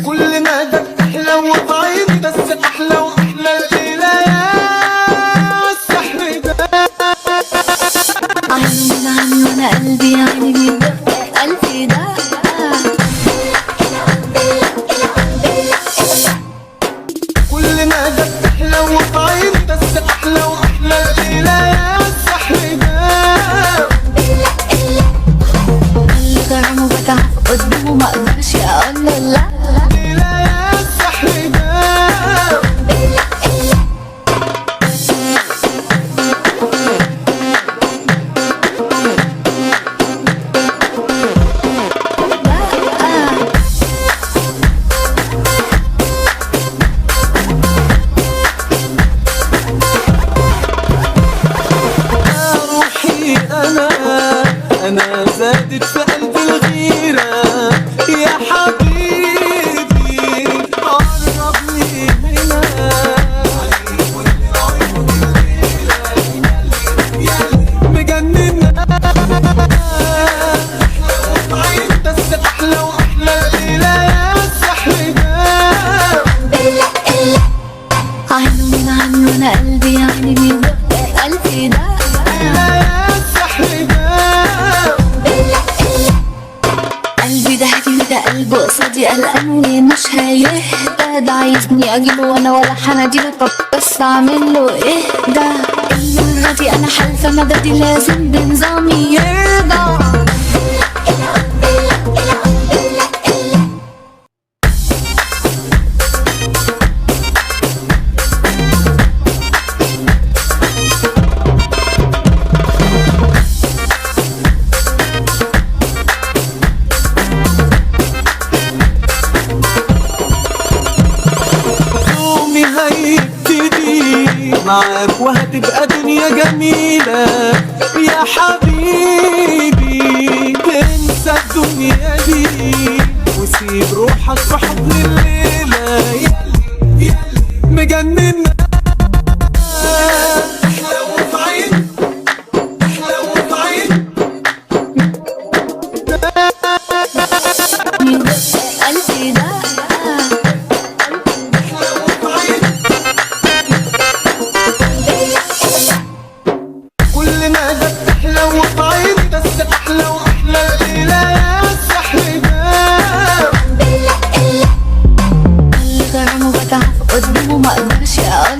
كل ما ده احلى وطعيم بس احلى واحلى الليالي السحر ده. عيني من عيني وانا قلبي يعني بيدق قلبي ده. كل ما ده احلى وطعيم بس احلى واحلى الليالي السحر ده. اللي كرمه بتعب قدامه ما اقدرش اقول له لا. الليالي السحر ده. أنا زادت في قلبي الغيرة يا حبيبي قرب لي هنا. مجننا بس أحلى وأحلى الليلة السحر ده. عينه من عيني وانا قلبي يعني بيدق قلبي ده. قلبي ده هدي ده قلبه قصادي قلقان مش هيهدى. ده عايزني اجيبه وانا ولا هناديله. طب بس اعمل له ايه ده؟ المرة دي انا حالفة مددي لازم بنظامي يرضى. هيبتدي معاك وهتبقى دنيا جميلة يا حبيبي. تنسى الدنيا دي وسيب روحك في حضن الليلة. يالي مجننا أحلى وفي عين أحلى وفي عين قلبي ده. كل ما ده احلى وطعيم بس احلى واحلى الليلة السحر ده. اللي كرمه بتعب قدامه ما اقدرش اقول